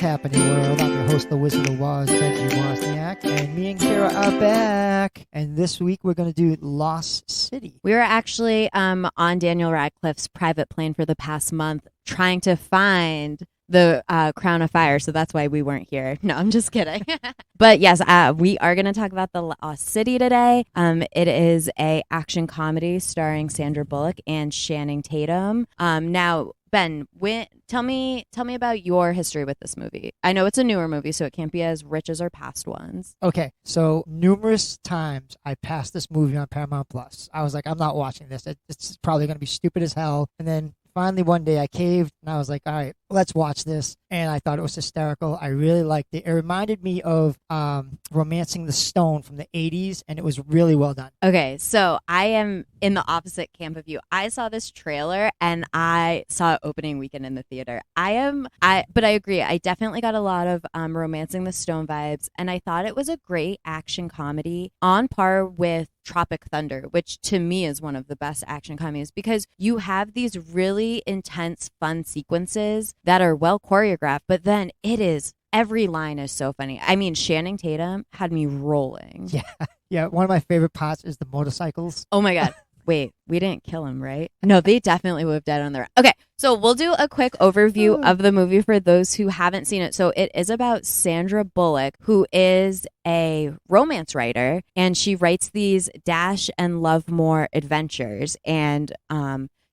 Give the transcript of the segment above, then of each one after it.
happening, world? I'm your host, the Wizard of Woz, Benji Wozniak, and me and Kyra are back. And this week we're going to do Lost City. We were actually on Daniel Radcliffe's private plane for the past month trying to find the Crown of Fire, so that's why we weren't here. No, I'm just kidding. But yes, we are going to talk about the Lost City today. It is a action comedy starring Sandra Bullock and Channing Tatum. Now, Ben, tell me about your history with this movie. I know it's a newer movie, so it can't be as rich as our past ones. Okay, so numerous times I passed this movie on Paramount Plus. I was like, I'm not watching this. It's probably going to be stupid as hell. And then finally one day I caved and I was like, all right, let's watch this. And I thought it was hysterical. I really liked it. It reminded me of Romancing the Stone from the 80s, and it was really well done. Okay, so I am in the opposite camp of you. I saw this trailer and I saw it opening weekend in the theater. But I agree. I definitely got a lot of Romancing the Stone vibes, and I thought it was a great action comedy on par with Tropic Thunder, which to me is one of the best action comedies because you have these really intense, fun sequences that are well choreographed, but then every line is so funny. I mean, Channing Tatum had me rolling. Yeah. One of my favorite parts is the motorcycles. Oh my God. Wait, we didn't kill him, right? No, they definitely would have died on their own. Okay, so we'll do a quick overview of the movie for those who haven't seen it. So it is about Sandra Bullock, who is a romance writer, and she writes these Dash and Love More adventures. And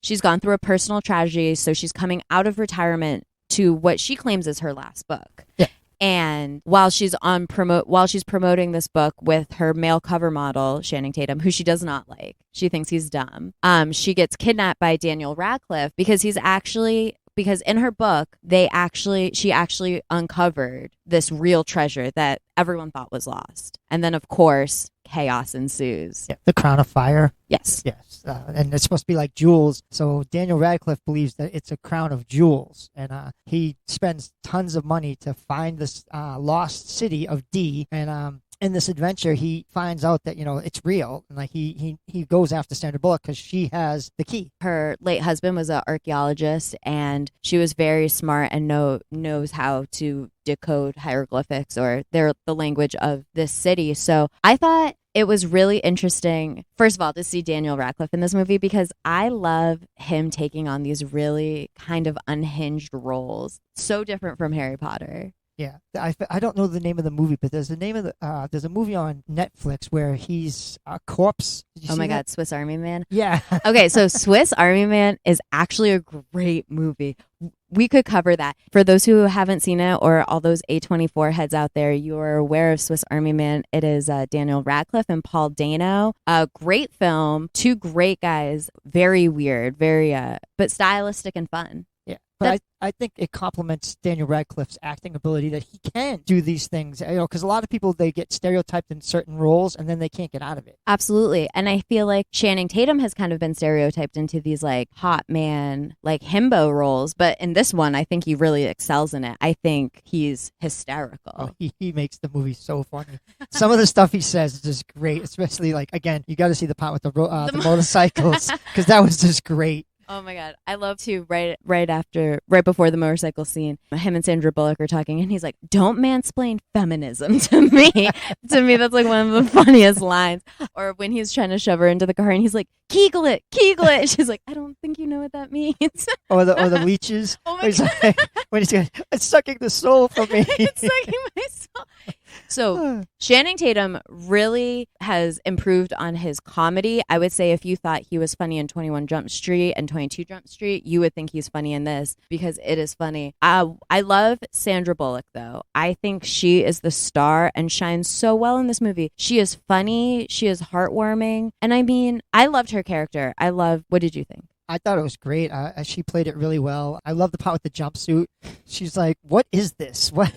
she's gone through a personal tragedy, so she's coming out of retirement to what she claims is her last book. Yeah. And while she's promoting this book with her male cover model, Channing Tatum, who she does not like, she thinks he's dumb. She gets kidnapped by Daniel Radcliffe because in her book, she actually uncovered this real treasure that everyone thought was lost. And then, of course, chaos ensues. Yeah, the Crown of Fire. Yes. And it's supposed to be like jewels. So Daniel Radcliffe believes that it's a crown of jewels. And he spends tons of money to find this lost city of D. And in this adventure, he finds out that, it's real. And like he goes after Sandra Bullock because she has the key. Her late husband was an archaeologist, and she was very smart and knows how to decode hieroglyphics or the language of this city. So I thought it was really interesting, first of all, to see Daniel Radcliffe in this movie because I love him taking on these really kind of unhinged roles. So different from Harry Potter. Yeah, I don't know the name of the movie, but there's a movie on Netflix where he's a corpse. Oh my God, Swiss Army Man? Yeah. Okay, so Swiss Army Man is actually a great movie. We could cover that. For those who haven't seen it or all those A24 heads out there, you are aware of Swiss Army Man. It is Daniel Radcliffe and Paul Dano. A great film. Two great guys. Very weird, but stylistic and fun. Yeah, but I think it complements Daniel Radcliffe's acting ability that he can do these things. Because a lot of people, they get stereotyped in certain roles and then they can't get out of it. Absolutely. And I feel like Channing Tatum has kind of been stereotyped into these like hot man, like himbo roles. But in this one, I think he really excels in it. I think he's hysterical. Oh, he makes the movie so funny. Some of the stuff he says is just great, especially like, again, you got to see the part with the motorcycles because that was just great. Oh my God. I love to right before the motorcycle scene, him and Sandra Bullock are talking and he's like, don't mansplain feminism to me. To me, that's like one of the funniest lines. Or when he's trying to shove her into the car and he's like, Kegel it. She's like, I don't think you know what that means. Or the leeches. Oh my God. Like, when he's like, it's sucking the soul from me. It's sucking my soul. So Channing Tatum really has improved on his comedy. I would say if you thought he was funny in 21 Jump Street and 22 Jump Street, you would think he's funny in this because it is funny. I love Sandra Bullock, though. I think she is the star and shines so well in this movie. She is funny. She is heartwarming. And I mean, I loved her character. What did you think? I thought it was great. She played it really well. I love the part with the jumpsuit. She's like, what is this? What?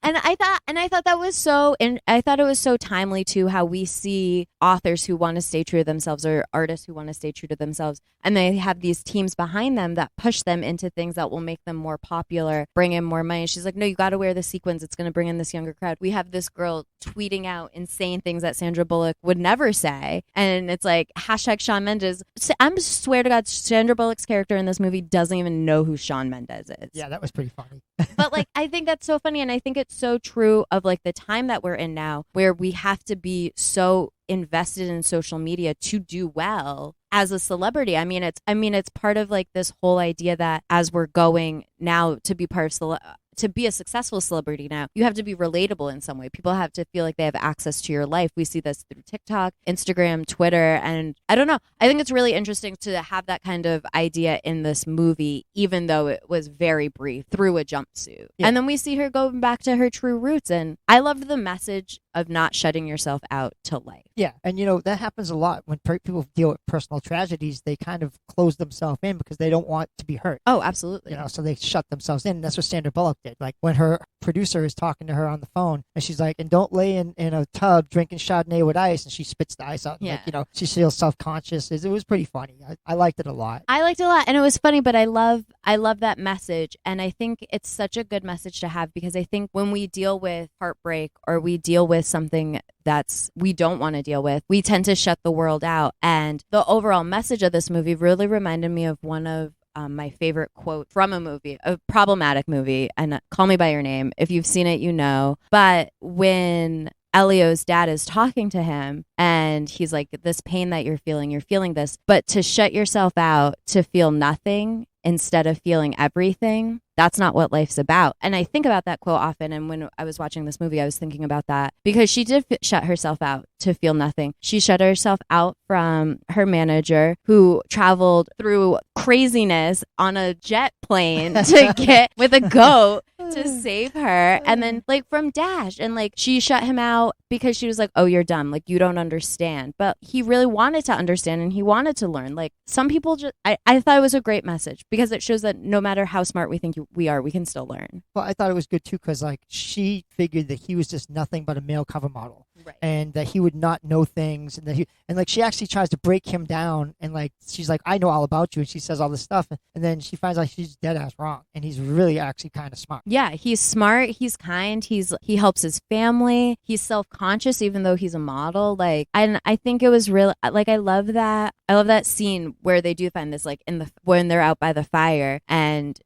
And I thought that was and I thought it was so timely too, how we see authors who want to stay true to themselves or artists who want to stay true to themselves, and they have these teams behind them that push them into things that will make them more popular, bring in more money. She's like, no, you got to wear the sequins. It's going to bring in this younger crowd. We have this girl tweeting out insane things that Sandra Bullock would never say, and it's like hashtag Shawn Mendes. I swear to God, Sandra Bullock's character in this movie doesn't even know who Shawn Mendes is. Yeah, that was pretty funny. But like, I think that's so funny, and I think it's so true of like the time that we're in now, where we have to be so invested in social media to do well as a celebrity. I mean, it's part of like this whole idea that as we're going now to be part of to be a successful celebrity now, you have to be relatable in some way. People have to feel like they have access to your life. We see this through TikTok, Instagram, Twitter, and I don't know. I think it's really interesting to have that kind of idea in this movie, even though it was very brief, through a jumpsuit. Yeah. And then we see her going back to her true roots, and I loved the message of not shutting yourself out to life. Yeah, and that happens a lot when people deal with personal tragedies. They kind of close themselves in because they don't want to be hurt. Oh, absolutely. So they shut themselves in. And that's what Sandra Bullock did. Like when her producer is talking to her on the phone, and she's like, "And don't lay in a tub drinking Chardonnay with ice," and she spits the ice out. Yeah. Like, she feels self-conscious. It was pretty funny. I liked it a lot. I liked it a lot, and it was funny. But I love that message, and I think it's such a good message to have, because I think when we deal with heartbreak or we deal with something that's we don't want to deal with, we tend to shut the world out. And the overall message of this movie really reminded me of one of my favorite quote from a movie, a problematic movie, and Call Me by Your Name. If you've seen it, you know. But when Elio's dad is talking to him and he's like, this pain that you're feeling this, but to shut yourself out, to feel nothing instead of feeling everything, that's not what life's about. And I think about that quote often. And when I was watching this movie, I was thinking about that, because she did shut herself out to feel nothing. She shut herself out from her manager, who traveled through craziness on a jet plane to get with a goat to save her. And then like from Dash, and like she shut him out because she was like, oh, you're dumb. Like, you don't understand. But he really wanted to understand, and he wanted to learn. Like, some people just, I thought it was a great message, because it shows that no matter how smart we think we are, we can still learn. Well, I thought it was good too, because like she figured that he was just nothing but a male cover model. Right. And that he would not know things, and that like she actually tries to break him down, and like she's like, I know all about you, and she says all this stuff, and then she finds out she's dead ass wrong, and he's really actually kind of smart. Yeah, he's smart, he's kind, he helps his family, he's self-conscious even though he's a model. Like, and I think it was real. Like, I love that scene where they do find this, like when they're out by the fire, and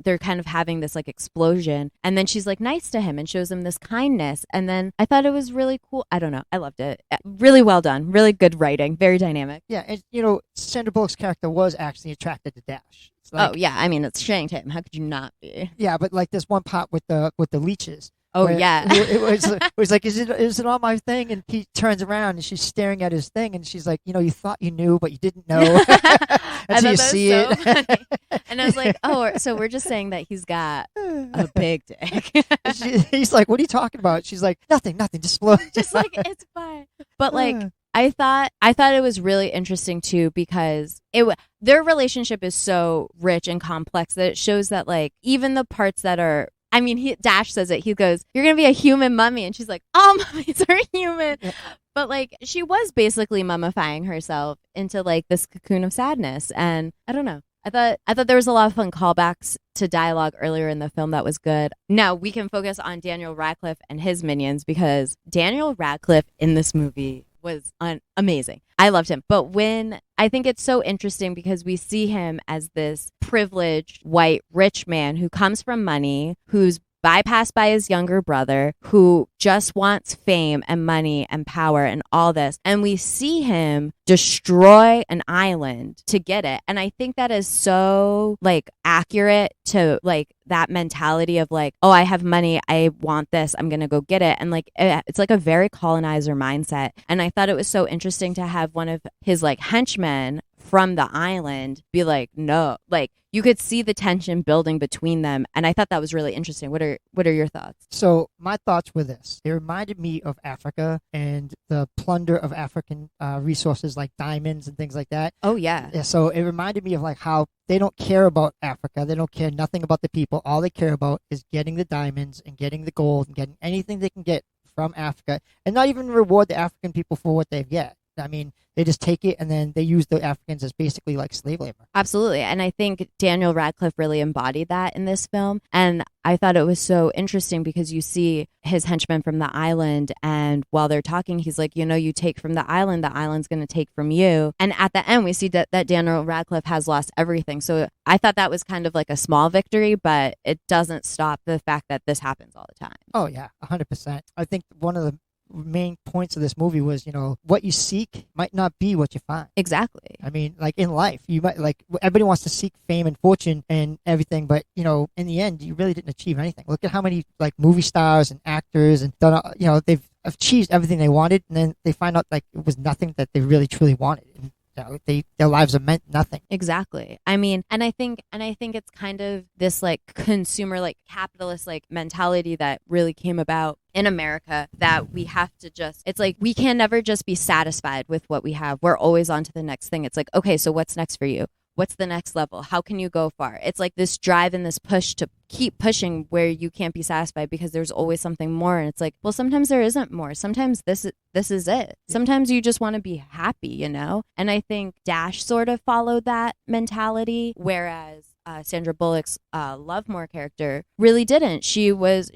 they're kind of having this like explosion, and then she's like nice to him and shows him this kindness, and then I thought it was really cool. I don't know. I loved it. Really well done. Really good writing. Very dynamic. Yeah, and Sandra Bullock's character was actually attracted to Dash. Like, oh yeah, I mean, it's Channing Tatum. How could you not be? Yeah, but like this one part with the leeches. Oh yeah, it was like, is it on my thing? And he turns around and she's staring at his thing, and she's like, you thought you knew, but you didn't know. Until you see it. Funny. And I was like, oh, so we're just saying that he's got a big dick. He's like, what are you talking about? She's like, nothing, just blow. Just like, it's fine. But like, I thought it was really interesting too, because their relationship is so rich and complex that it shows that like even the parts that are, I mean, Dash says it. He goes, "You're gonna be a human mummy," and she's like, "All mummies are human." Yeah. But like, she was basically mummifying herself into like this cocoon of sadness, and I don't know. I thought there was a lot of fun callbacks to dialogue earlier in the film that was good. Now we can focus on Daniel Radcliffe and his minions, because Daniel Radcliffe in this movie was amazing. I loved him. But I think it's so interesting, because we see him as this privileged white rich man who comes from money, who's bypassed by his younger brother, who just wants fame and money and power and all this. And we see him destroy an island to get it. And I think that is so like accurate to like that mentality of like, oh, I have money, I want this, I'm gonna go get it. And like, it's like a very colonizer mindset. And I thought it was so interesting to have one of his like henchmen from the island be like, no, like you could see the tension building between them. And I thought that was really interesting. What are your thoughts? So my thoughts were this. It reminded me of Africa and the plunder of African resources like diamonds and things like that. Oh, yeah. So it reminded me of like how they don't care about Africa. They don't care nothing about the people. All they care about is getting the diamonds and getting the gold and getting anything they can get from Africa, and not even reward the African people for what they get. I mean, they just take it and then they use the Africans as basically like slave labor. Absolutely. And I think Daniel Radcliffe really embodied that in this film. And I thought it was so interesting because you see his henchmen from the island, and while they're talking, he's like, you take from the island's going to take from you. And at the end, we see that Daniel Radcliffe has lost everything. So I thought that was kind of like a small victory, but it doesn't stop the fact that this happens all the time. Oh, yeah, 100%. I think one of the main points of this movie was, what you seek might not be what you find. Exactly. I mean, like in life, you might everybody wants to seek fame and fortune and everything, but in the end, you really didn't achieve anything. Look at how many like movie stars and actors and they've achieved everything they wanted, and then they find out like it was nothing that they really truly wanted. And, their lives have meant nothing. Exactly. I mean, and I think it's kind of this like consumer, like capitalist, like mentality that really came about in America, that we have to it's like we can never just be satisfied with what we have. We're always on to the next thing. It's like, okay, so what's next for you? What's the next level? How can you go far? It's like this drive and this push to keep pushing where you can't be satisfied because there's always something more. And it's like, well, sometimes there isn't more. Sometimes this is it. Sometimes you just want to be happy, And I think Dash sort of followed that mentality, whereas Sandra Bullock's Lovemore character really didn't. She was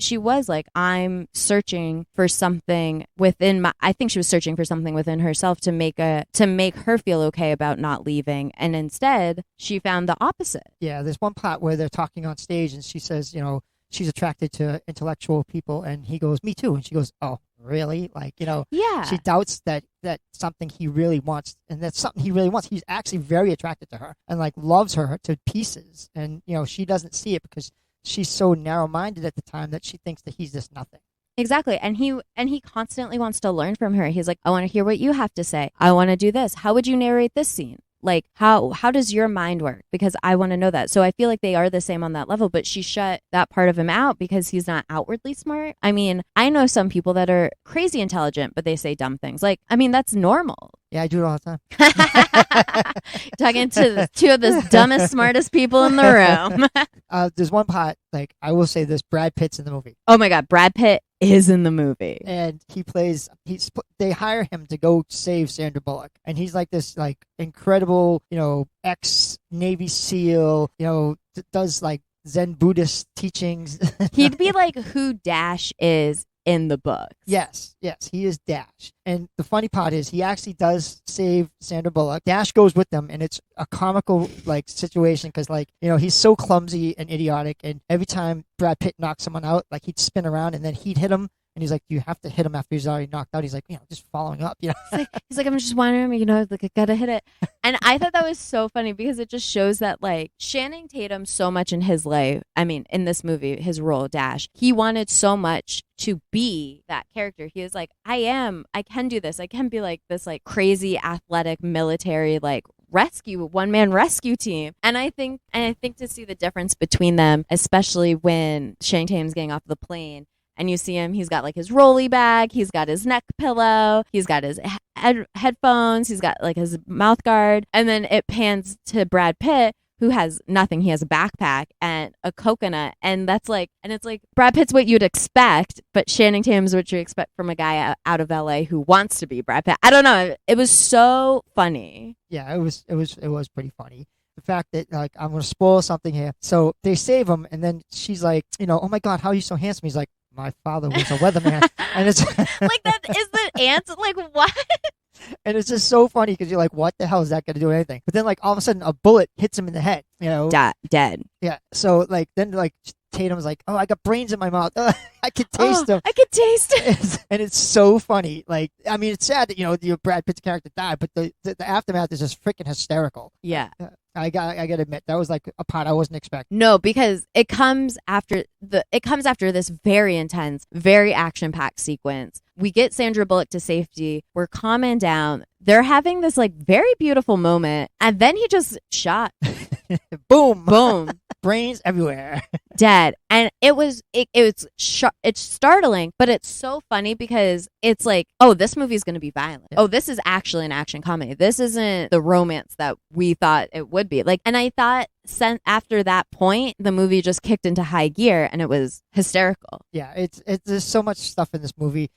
like, I'm searching for something within I think she was searching for something within herself to make her feel okay about not leaving, and instead she found the opposite. Yeah, there's one part where they're talking on stage and she says, she's attracted to intellectual people, and he goes, me too, and she goes, oh, really? Like, yeah. She doubts that something he really wants, and that's something he really wants. He's actually very attracted to her and like loves her to pieces, and she doesn't see it because she's so narrow-minded at the time that she thinks that he's just nothing. Exactly. And he constantly wants to learn from her. He's like, I want to hear what you have to say. I want to do this. How would you narrate this scene? Like, how does your mind work? Because I want to know that. So I feel like they are the same on that level, but she shut that part of him out because he's not outwardly smart. I mean, I know some people that are crazy intelligent, but they say dumb things. Like, I mean, that's normal. Yeah, I do it all the time. Talking to two of the dumbest, smartest people in the room. There's one part, like, I will say this, Brad Pitt's in the movie. Oh my God, Brad Pitt is in the movie. And they hire him to go save Sandra Bullock. And he's like this, like, incredible, ex-Navy SEAL, does, like, Zen Buddhist teachings. He'd be like who Dash is in the book. Yes, he is Dash. And the funny part is he actually does save Sandra Bullock. Dash goes with them, and it's a comical like situation because like he's so clumsy and idiotic, and every time Brad Pitt knocks someone out, like he'd spin around and then he'd hit him. And he's like, you have to hit him after he's already knocked out. He's like, just following up, He's like, I'm just wondering, like, I gotta hit it. And I thought that was so funny because it just shows that, like, Channing Tatum so much in his life, I mean, in this movie, his role, Dash, he wanted so much to be that character. He was like, I can do this. I can be like this, like, crazy athletic military, like, one-man rescue team. And I think to see the difference between them, especially when Channing Tatum's getting off the plane, and you see him, he's got like his rolly bag, he's got his neck pillow, he's got his headphones, he's got like his mouth guard. And then it pans to Brad Pitt, who has nothing. He has a backpack and a coconut. And it's like Brad Pitt's what you'd expect, but Channing Tatum's what you expect from a guy out of LA who wants to be Brad Pitt. I don't know. It was so funny. Yeah, it was pretty funny. The fact that, like, I'm going to spoil something here. So they save him, and then she's like, oh my God, how are you so handsome? He's like, my father was a weatherman. And it's like, that is the answer. Like, what? And it's just so funny because you're like, what the hell is that going to do anything? But then, like, all of a sudden, a bullet hits him in the head, Dead. Yeah. So, like, then, like, Tatum's like, oh, I got brains in my mouth. I could taste them. I could taste it. And it's so funny. Like, I mean, it's sad that, your Brad Pitt's character died, but the aftermath is just freaking hysterical. Yeah. I gotta admit, that was like a part I wasn't expecting. No, because it comes after this very intense, very action-packed sequence. We get Sandra Bullock to safety. We're calming down. They're having this like very beautiful moment, and then he just shot. Boom. Boom. Brains everywhere. Dead. And it's startling, but it's so funny because it's like, oh, this movie's going to be violent. Yeah. Oh, this is actually an action comedy. This isn't the romance that we thought it would be. Like, and I thought after that point, the movie just kicked into high gear and it was hysterical. Yeah, there's so much stuff in this movie.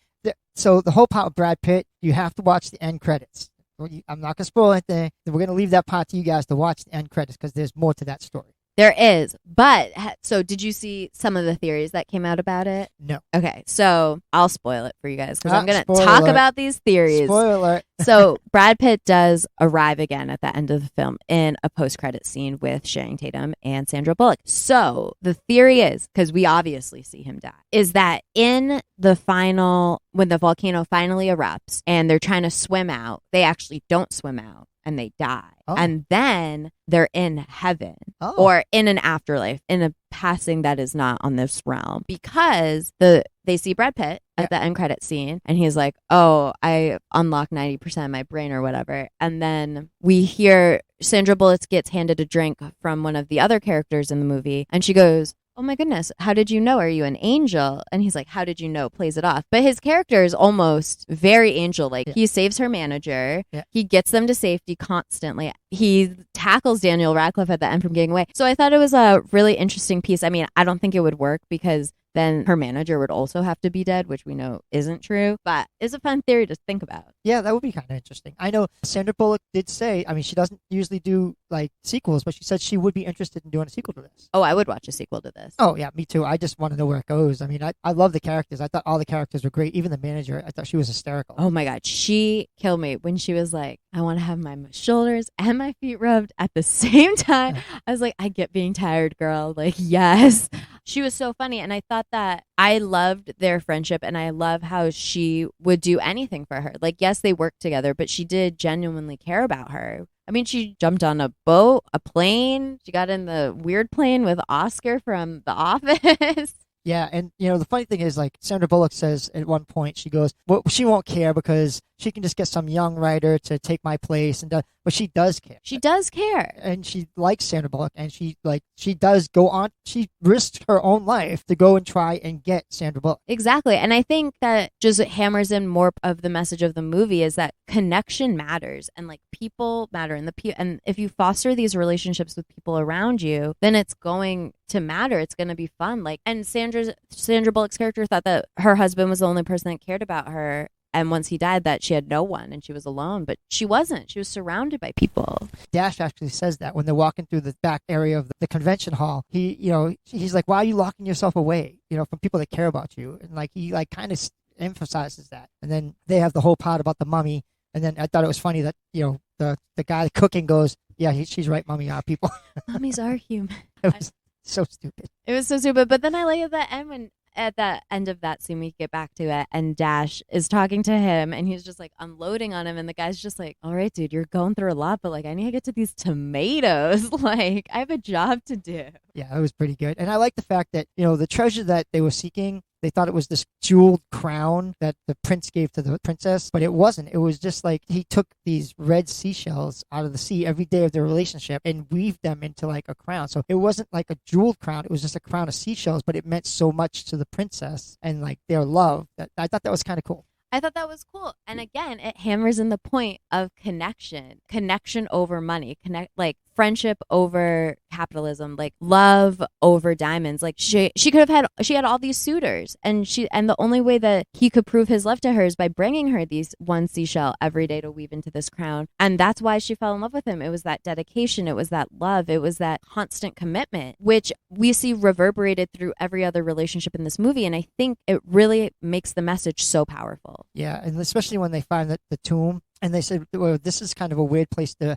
So the whole part with Brad Pitt, you have to watch the end credits. I'm not going to spoil anything. We're going to leave that part to you guys to watch the end credits because there's more to that story. There is. But, so did you see some of the theories that came out about it? No. Okay, so I'll spoil it for you guys because I'm going to talk about these theories. Spoiler alert. So Brad Pitt does arrive again at the end of the film in a post-credit scene with Channing Tatum and Sandra Bullock. So the theory is, because we obviously see him die, is that in the final, when the volcano finally erupts and they're trying to swim out, they actually don't swim out and they die. Oh. And then they're in heaven or in an afterlife, in a passing that is not on this realm, because they see Brad Pitt at the end credit scene and he's like, oh, I unlocked 90% of my brain or whatever. And then we hear Sandra Bullock gets handed a drink from one of the other characters in the movie and she goes, oh my goodness, how did you know? Are you an angel? And he's like, how did you know? Plays it off. But his character is almost very angel-like. Yeah. He saves her manager. Yeah. He gets them to safety constantly. He tackles Daniel Radcliffe at the end from getting away. So I thought it was a really interesting piece. I mean, I don't think it would work because then her manager would also have to be dead, which we know isn't true. But it's a fun theory to think about. Yeah, that would be kind of interesting. I know Sandra Bullock did say, I mean, she doesn't usually do like sequels, but she said she would be interested in doing a sequel to this. Oh, I would watch a sequel to this. Oh, yeah, me too. I just want to know where it goes. I mean, I love the characters. I thought all the characters were great. Even the manager, I thought she was hysterical. Oh my God. She killed me when she was like, I want to have my shoulders and my feet rubbed at the same time. I was like, I get being tired, girl. Like, yes. She was so funny. And I thought that I loved their friendship and I love how she would do anything for her. Like, yes, they worked together, but she did genuinely care about her. I mean, she jumped on a boat, a plane. She got in the weird plane with Oscar from The Office. Yeah, and you know the funny thing is, like Sandra Bullock says at one point, she goes, "Well, she won't care because she can just get some young writer to take my place," but she does care. She does care, and she likes Sandra Bullock, and she does go on. She risked her own life to go and try and get Sandra Bullock. Exactly, and I think that just hammers in more of the message of the movie is that connection matters, and like people matter, and if you foster these relationships with people around you, then it's going to matter. It's going to be fun. Like, and Sandra Bullock's character thought that her husband was the only person that cared about her. And once he died, that she had no one and she was alone. But she wasn't. She was surrounded by people. Dash actually says that when they're walking through the back area of the convention hall. He's like, why are you locking yourself away, from people that care about you? And like, he like kind of emphasizes that. And then they have the whole part about the mummy. And then I thought it was funny that, the guy cooking goes, yeah, she's right, mummy are people. Mummies are human. It was so stupid. It was so stupid. But then I like at the end of that scene, we get back to it, and Dash is talking to him, and he's just like unloading on him, and the guy's just like, all right, dude, you're going through a lot, but like, I need to get to these tomatoes. Like, I have a job to do. Yeah, it was pretty good. And I like the fact that, the treasure that they were seeking, they thought it was this jeweled crown that the prince gave to the princess, but it wasn't. It was just like he took these red seashells out of the sea every day of their relationship and weaved them into like a crown. So it wasn't like a jeweled crown. It was just a crown of seashells, but it meant so much to the princess and like their love that I thought that was kind of cool. I thought that was cool. And again, it hammers in the point of connection over money, like friendship over capitalism, like love over diamonds. Like she had all these suitors, and the only way that he could prove his love to her is by bringing her these one seashell every day to weave into this crown. And that's why she fell in love with him. It was that dedication. It was that love. It was that constant commitment, which we see reverberated through every other relationship in this movie. And I think it really makes the message so powerful. Yeah, and especially when they find the tomb, and they said, well, this is kind of a weird place to,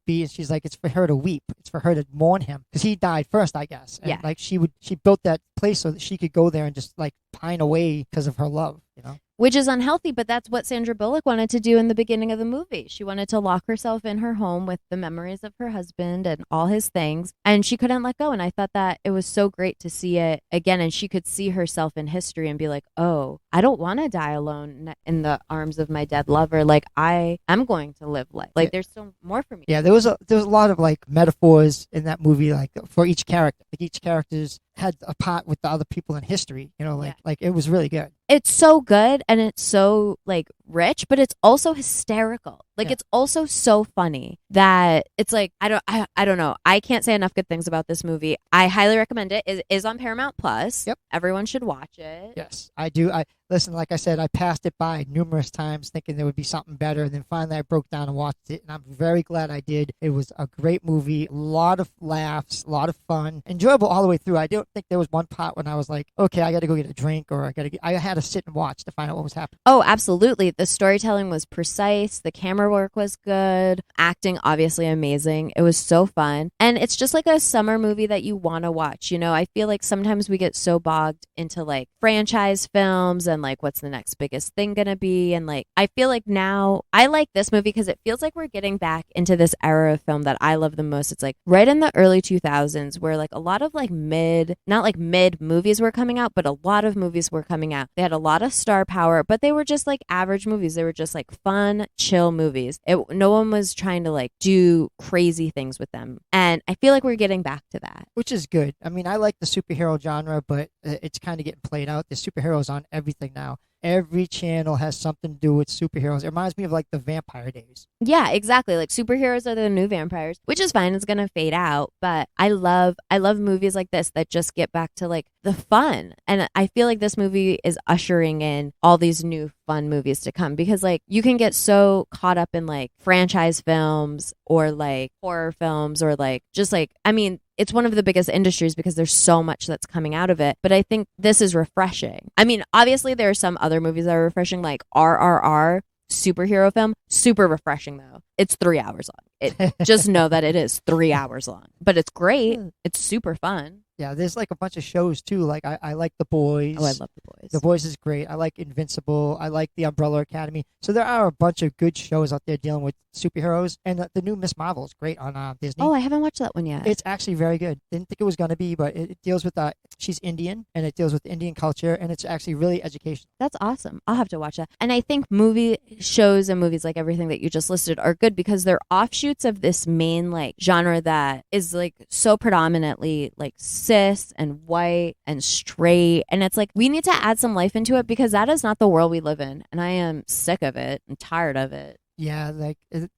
be. And she's like, it's for her to weep. It's for her to mourn him because he died first, I guess. And like she built that place so that she could go there and just like pine away because of her love. you know. Which is unhealthy, but that's what Sandra Bullock wanted to do in the beginning of the movie. She wanted to lock herself in her home with the memories of her husband and all his things, and she couldn't let go. And I thought that it was so great to see it again, and she could see herself in history and be like, oh, I don't want to die alone in the arms of my dead lover. Like, I am going to live life. Like, there's still more for me. Yeah, there was a lot of like metaphors in that movie, like for each character. Like each character's had a part with the other people in history, you know, like it was really good. It's so good and it's so like rich, but it's also hysterical. Like it's also so funny that it's like I don't know. I can't say enough good things about this movie. I highly recommend it. It is on Paramount Plus. Yep. Everyone should watch it. Yes, I do. Listen, like I said, I passed it by numerous times thinking there would be something better, and then finally I broke down and watched it, and I'm very glad I did. It was a great movie, a lot of laughs, a lot of fun, enjoyable all the way through. I don't think there was one part when I was like, okay, I got to go get a drink, or I had to sit and watch to find out what was happening. Oh, absolutely. The storytelling was precise. The camera work was good. Acting, obviously amazing. It was so fun. And it's just like a summer movie that you want to watch. You know, I feel like sometimes we get so bogged into like franchise films and like what's the next biggest thing gonna be, and like I feel like now I like this movie because it feels like we're getting back into this era of film that I love the most. It's like right in the early 2000s where like a lot of like not like mid movies were coming out, but a lot of movies were coming out. They had a lot of star power, but they were just like average movies. They were just like fun, chill movies. No one was trying to like do crazy things with them, and I feel like we're getting back to that, which is good. I mean, I like the superhero genre, but it's kind of getting played out. The superheroes on everything now. Every channel has something to do with superheroes. It reminds me of like the vampire days. Yeah, exactly. Like superheroes are the new vampires, which is fine. It's gonna fade out, but I love movies like this that just get back to like the fun. And I feel like this movie is ushering in all these new fun movies to come, because like you can get so caught up in like franchise films or like horror films or like just like, I mean, it's one of the biggest industries because there's so much that's coming out of it. But I think this is refreshing. I mean, obviously there are some other movies that are refreshing, like RRR, superhero film. Super refreshing though. It's 3 hours long. Just know that it is 3 hours long. But it's great. It's super fun. Yeah, there's like a bunch of shows too. Like I like The Boys. Oh, I love The Boys. The Boys is great. I like Invincible. I like The Umbrella Academy. So there are a bunch of good shows out there dealing with superheroes. And the new Miss Marvel is great on Disney. Oh, I haven't watched that one yet. It's actually very good. Didn't think it was going to be, but it deals with she's Indian, and it deals with Indian culture, and it's actually really educational. That's awesome. I'll have to watch that. And I think movie shows and movies like everything that you just listed are good because they're offshoots of this main like genre that is like so predominantly like cis and white and straight, and it's like we need to add some life into it because that is not the world we live in, and I am sick of it and tired of it. Yeah, like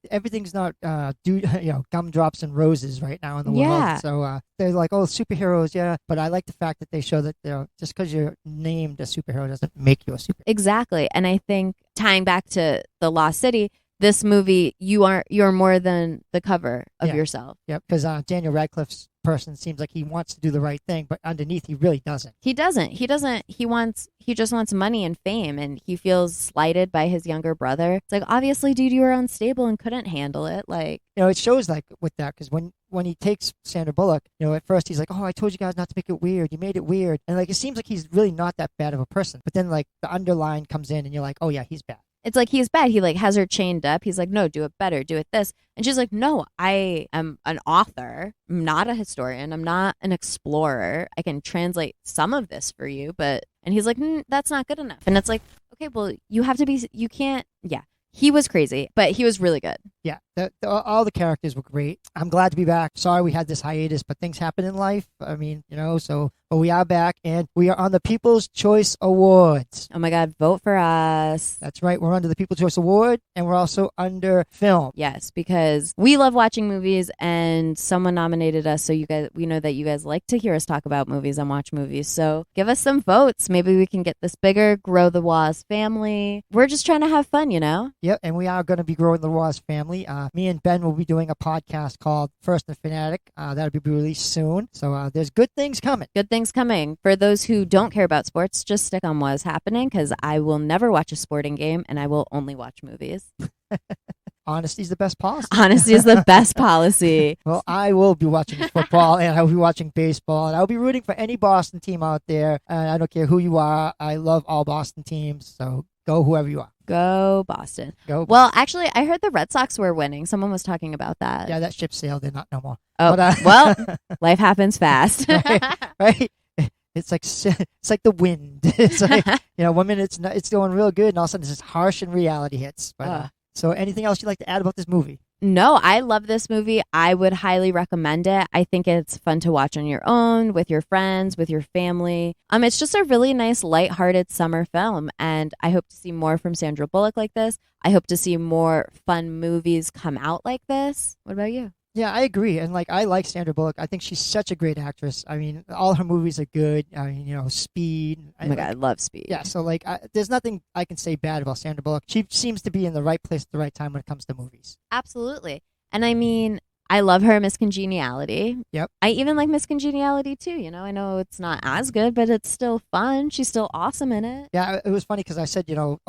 everything's not gumdrops and roses right now in the world. So they're like, oh, superheroes, yeah. But I like the fact that they show that just because you're named a superhero doesn't make you a superhero. Exactly, and I think tying back to The Lost City, this movie, you're more than the cover of yourself. Yeah, because Daniel Radcliffe's person seems like he wants to do the right thing, but underneath he really doesn't. He doesn't. He just wants money and fame, and he feels slighted by his younger brother. It's like, obviously, dude, you were unstable and couldn't handle it. Like, it shows like with that, because when he takes Sandra Bullock, at first he's like, oh, I told you guys not to make it weird. You made it weird. And like, it seems like he's really not that bad of a person. But then like the underline comes in and you're like, oh yeah, he's bad. It's like he's bad. He like has her chained up. He's like, no, do it better. Do it this. And she's like, no, I am an author. I'm not a historian. I'm not an explorer. I can translate some of this for you. And he's like, that's not good enough. And it's like, okay, well, you can't. Yeah. He was crazy, but he was really good. Yeah, all the characters were great. I'm glad to be back. Sorry we had this hiatus, but things happen in life. I mean, but we are back, and we are on the People's Choice Awards. Oh my God, vote for us. That's right. We're under the People's Choice Award, and we're also under film. Yes, because we love watching movies, and someone nominated us, so we know that you guys like to hear us talk about movies and watch movies. So give us some votes. Maybe we can get this bigger, grow the Woz family. We're just trying to have fun, Yep, and we are going to be growing the Woz family. Me and Ben will be doing a podcast called First and Fanatic. That'll be released soon. So there's good things coming. Good things coming. For those who don't care about sports, just stick on What's Happening, because I will never watch a sporting game and I will only watch movies. Honesty's the best policy. Honesty is the best policy. Well, I will be watching football and I will be watching baseball and I'll be rooting for any Boston team out there. And I don't care who you are. I love all Boston teams. So go whoever you are. Go Boston. Go. Well, actually, I heard the Red Sox were winning. Someone was talking about that. Yeah, that ship sailed. They're not no more. Oh, But, well, life happens fast. right? It's like the wind. It's like, 1 minute it's going real good, and all of a sudden this harsh and reality hits. But so, anything else you'd like to add about this movie? No, I love this movie. I would highly recommend it. I think it's fun to watch on your own, with your friends, with your family. It's just a really nice, lighthearted summer film, and I hope to see more from Sandra Bullock like this. I hope to see more fun movies come out like this. What about you? Yeah, I agree. And I like Sandra Bullock. I think she's such a great actress. I mean, all her movies are good. I mean, Speed. Oh my God, I love Speed. Yeah, so there's nothing I can say bad about Sandra Bullock. She seems to be in the right place at the right time when it comes to movies. Absolutely. And I mean, I love her Miss Congeniality. Yep. I even like Miss Congeniality too. I know it's not as good, but it's still fun. She's still awesome in it. Yeah, it was funny because I said,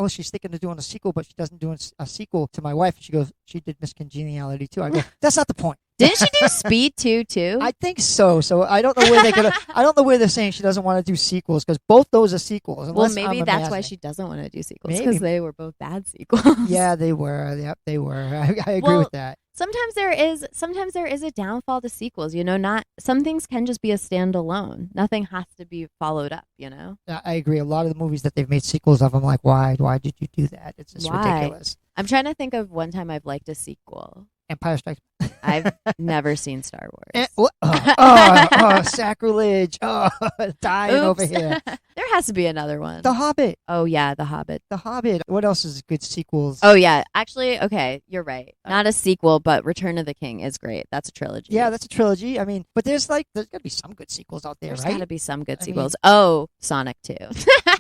she's thinking of doing a sequel, but she doesn't do a sequel to my wife. She goes, she did Miss Congeniality too. I go, that's not the point. Didn't she do Speed 2 too? I think so. So I don't know where I don't know where they're saying she doesn't want to do sequels because both those are sequels. Well, maybe that's why she doesn't want to do sequels because they were both bad sequels. Yeah, they were. Yep, they were. I agree with that. Sometimes there is a downfall to sequels. Not some things can just be a standalone. Nothing has to be followed up. I agree. A lot of the movies that they've made sequels of, I'm like, why did you do that? It's just ridiculous. I'm trying to think of one time I've liked a sequel. Empire Strikes Back. I've never seen Star Wars. Sacrilege. Dying over here. There has to be another one. The Hobbit. Oh, yeah, The Hobbit. The Hobbit. What else is good sequels? Oh, yeah. Actually, okay, you're right. Not a sequel, but Return of the King is great. That's a trilogy. Yeah, that's a trilogy. I mean, but there's got to be some good sequels out there, There's right? got to be some good sequels. Sonic 2.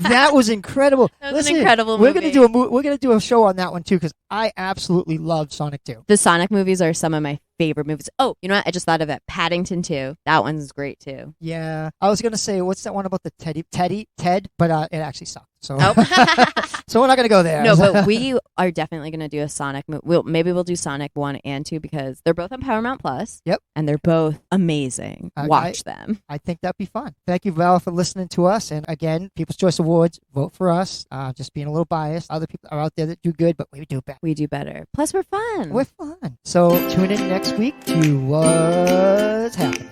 That was incredible. That was an incredible movie. We're gonna do a show on that one too because I absolutely love Sonic 2. The Sonic movies are some of my favorite movies. Oh, you know what? I just thought of it. Paddington 2. That one's great too. Yeah. I was going to say, what's that one about the Ted? But it actually sucked. So, so we're not going to go there. No, but we are definitely going to do a Sonic movie. Maybe we'll do Sonic 1 and 2 because they're both on Paramount Plus. Yep. And they're both amazing. Watch them. I think that'd be fun. Thank you, Val, for listening to us. And again, People's Choice Awards, vote for us. Just being a little biased. Other people are out there that do good, but we do better. We do better. Plus, we're fun. We're fun. So tune in next week to What's Happening.